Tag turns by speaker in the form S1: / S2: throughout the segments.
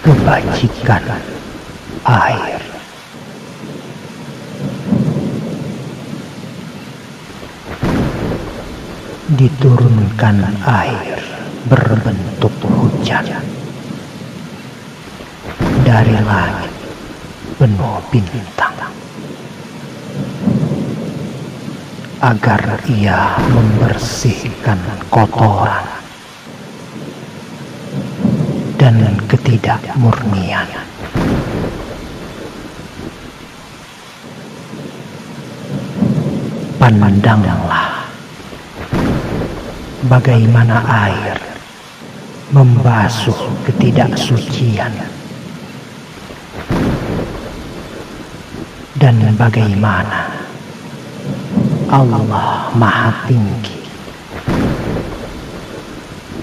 S1: kebajikan air. Diturunkan air berbentuk hujan dari langit penuh bintang, agar ia membersihkan kotoran dan ketidakmurnian. Pandanglah bagaimana air membasuh ketidaksucian, dan bagaimana Allah Maha Tinggi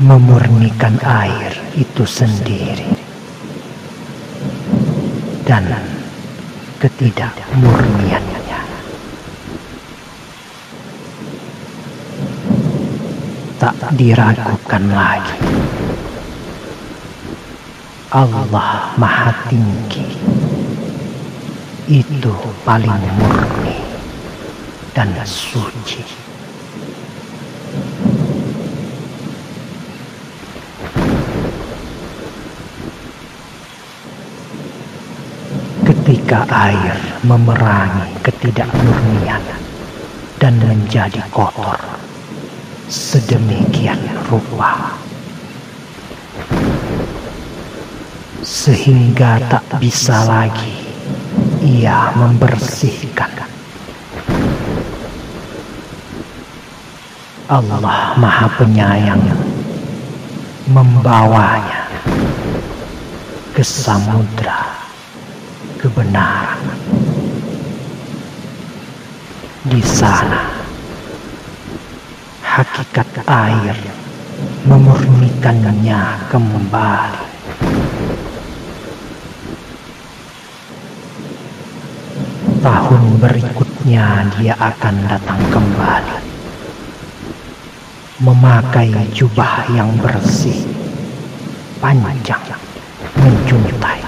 S1: memurnikan air itu sendiri dan ketidakmurniannya. Tak diragukan lagi, Allah Maha Tinggi itu paling murni dan suci. Ketika air memerangi ketidakmurnian dan menjadi kotor sedemikian rupa, sehingga tak bisa lagi ia membersihkan, Allah Maha Penyayang membawanya ke samudra kebenaran. Di sana hakikat air memurnikannya kembali. Tahun berikutnya dia akan datang kembali, memakai jubah yang bersih, panjang, menjuntai.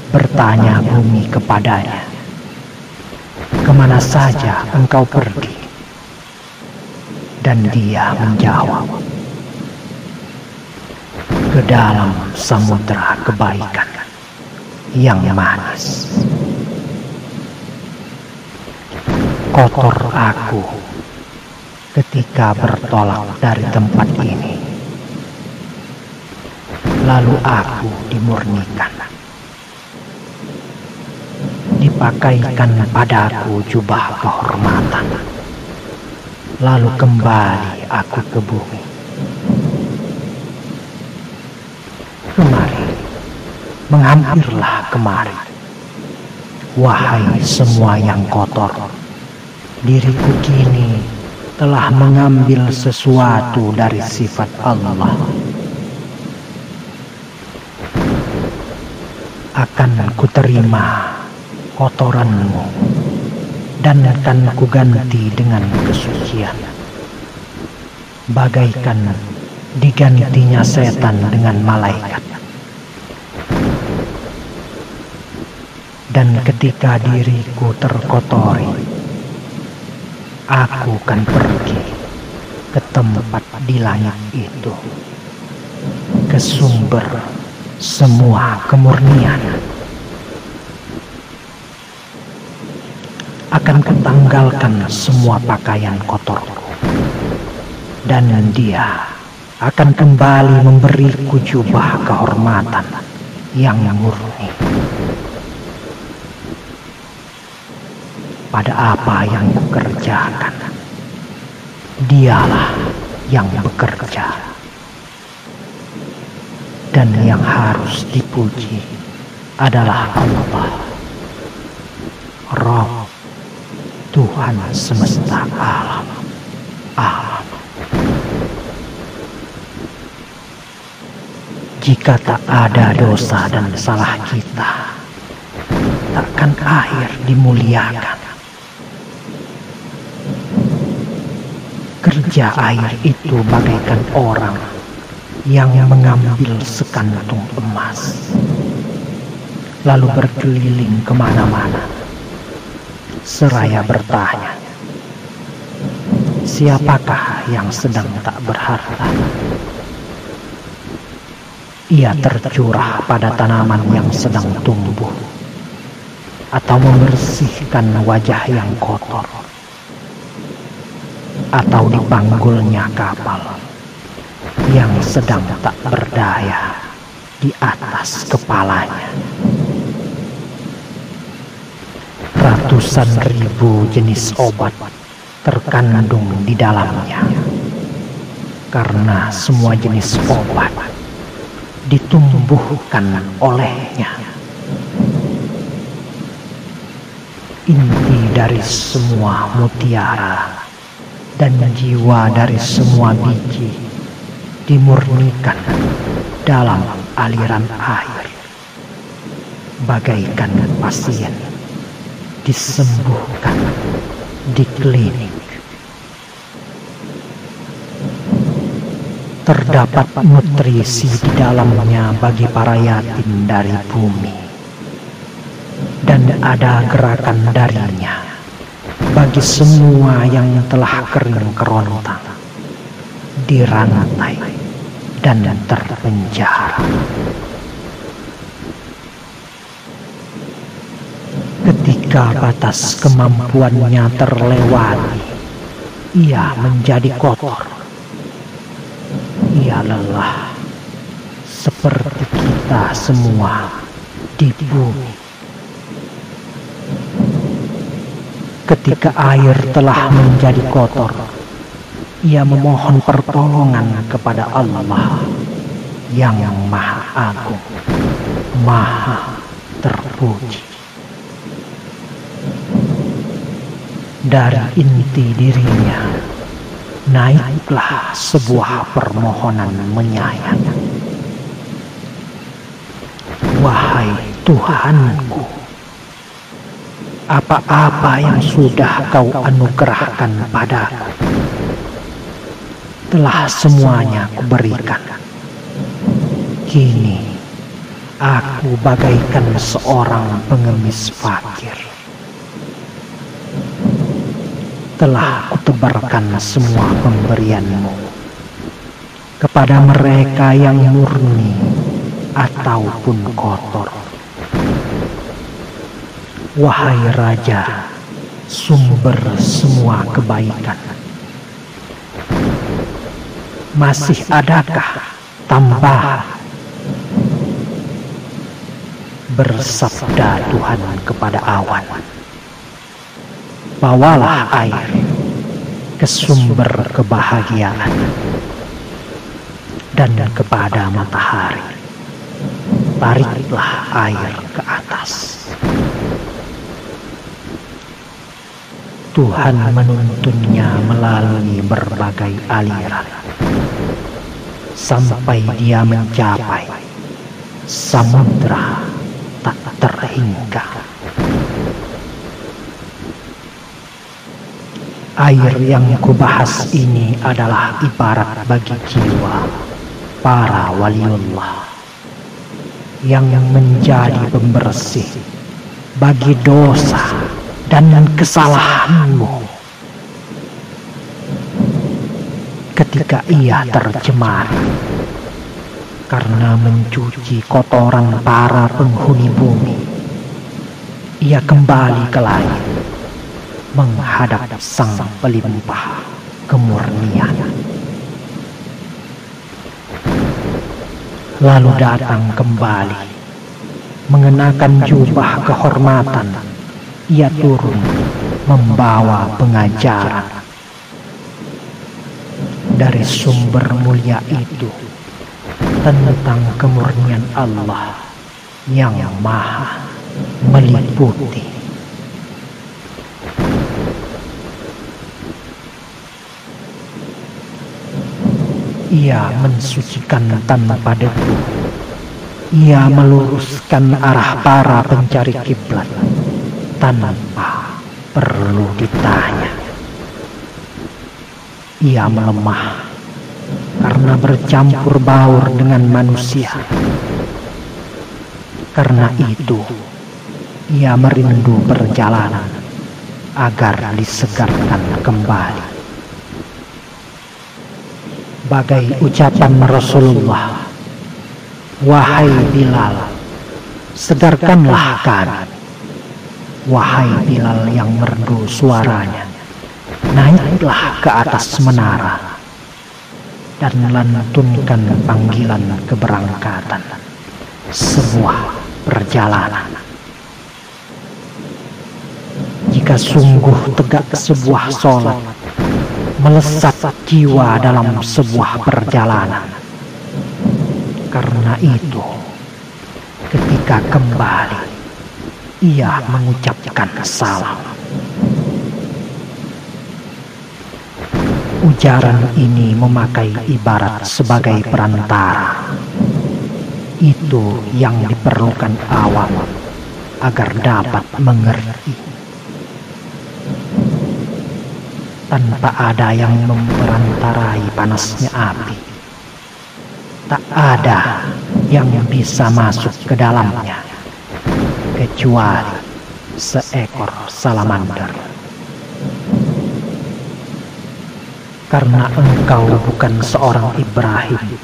S1: Bertanya bumi kepadanya, "Kemana saja engkau pergi?" Dan dia menjawab, "Ke dalam samudera kebaikan yang manis. Kotor aku ketika bertolak dari tempat ini, lalu aku dimurnikan. Dipakaikan padaku jubah kehormatan, lalu kembali aku ke bumi. Kemari, menghampirlah kemari, wahai semua yang kotor. Diriku kini telah mengambil sesuatu dari sifat Allah. Akan kuterima kotoranmu dan akan kuganti dengan kesucian, bagaikan digantinya setan dengan malaikat. Dan ketika diriku terkotori, aku akan pergi ke tempat di langit itu, ke sumber semua kemurnian. Akan kutanggalkan semua pakaian kotorku, dan dia akan kembali memberiku jubah kehormatan yang murni. Pada apa yang kukerjakan, dialah yang bekerja, dan yang harus dipuji adalah Allah, Rabb, Tuhan semesta alam. Jika tak ada dosa dan salah kita, takkan air dimuliakan. Kerja air itu bagaikan orang yang mengambil sekantung emas, lalu berkeliling kemana-mana, seraya bertanya, siapakah yang sedang tak berharta? Ia tercurah pada tanaman yang sedang tumbuh, atau membersihkan wajah yang kotor, atau dipanggulnya kapal yang sedang tak berdaya di atas kepalanya. Ratusan ribu jenis obat terkandung di dalamnya, karena semua jenis obat ditumbuhkan olehnya. Inti dari semua mutiara dan jiwa dari semua biji dimurnikan dalam aliran air, bagaikan pasien disembuhkan di klinik. Terdapat nutrisi di dalamnya bagi para yatim dari bumi, dan ada gerakan darinya bagi semua yang telah kering kerontang, dirantai dan terpenjara. Ketika batas kemampuannya terlewati, ia menjadi kotor. Ia lelah seperti kita semua di bumi. Ketika air telah menjadi kotor, ia memohon pertolongan kepada Allah yang Maha Agung, Maha Terpuji. Dari inti dirinya naiklah sebuah permohonan menyayang. Wahai Tuhanku, apa-apa yang sudah Kau anugerahkan padaku telah semuanya Kuberikan. Kini aku bagaikan seorang pengemis fakir. Telah Kutebarkan semua pemberian-Mu kepada mereka yang murni ataupun kotor. Wahai Raja, sumber semua kebaikan, masih adakah tambahan? Bersabda Tuhan kepada awan, bawalah air ke sumber kebahagiaan, dan kepada matahari tariklah air ke atas. Tuhan menuntunnya melalui berbagai aliran sampai dia mencapai samudra tak terhingga. Air yang kubahas ini adalah ibarat bagi jiwa para waliullah yang menjadi pembersih bagi dosa dan kesalahanmu. Ketika ia tercemar karena mencuci kotoran para penghuni bumi, ia kembali ke langit menghadap Sang Pelimpah kemurnian. Lalu datang kembali mengenakan jubah kehormatan. Ia turun membawa pengajaran dari sumber mulia itu tentang kemurnian Allah yang maha meliputi. Ia mensucikan tanpa debu. Ia meluruskan arah para pencari kiblat tanpa perlu ditanya. Ia melemah karena bercampur baur dengan manusia. Karena itu, ia merindu perjalanan agar disegarkan kembali. Bagai ucapan Rasulullah, "Wahai Bilal, segarkanlah kami." Wahai Bilal yang merdu suaranya, naiklah ke atas menara dan lantunkan panggilan keberangkatan sebuah perjalanan. Jika sungguh tegak sebuah sholat, melesat jiwa dalam sebuah perjalanan. Karena itu, ketika kembali, ia mengucapkan salam. Ujaran ini memakai ibarat sebagai perantara. Itu yang diperlukan awam agar dapat mengerti. Tanpa ada yang memperantarai panasnya api, tak ada yang bisa masuk ke dalamnya kecuali seekor salamander. Karena engkau bukan seorang Ibrahim,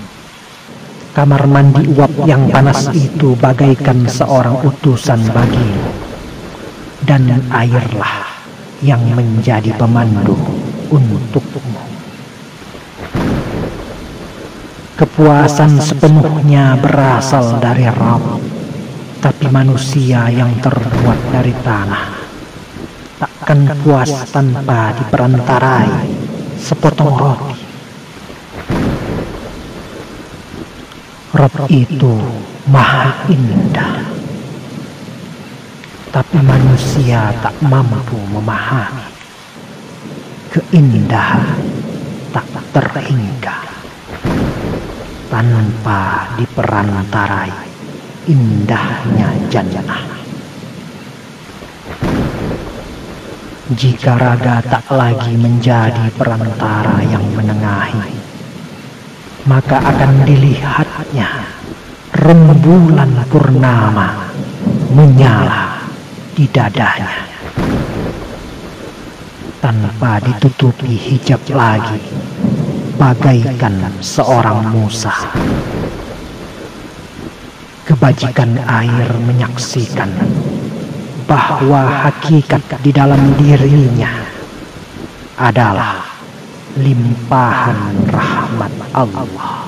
S1: kamar mandi uap yang panas itu bagaikan seorang utusan bagimu, dan airlah yang menjadi pemandu untukmu. Kepuasan sepenuhnya berasal dari Rabb, tapi manusia yang terbuat dari tanah takkan puas tanpa diperantarai sepotong roti. Rabb itu maha indah, tapi manusia tak mampu memahami. Keindahan tak terhingga tanpa diperantarai indahnya jannah. Jika raga tak lagi menjadi perantara yang menengahi, maka akan dilihatnya rembulan purnama menyala di dadanya, tanpa ditutupi hijab lagi, bagaikan seorang Musa. Kebajikan air menyaksikan bahwa hakikat di dalam dirinya adalah limpahan rahmat Allah.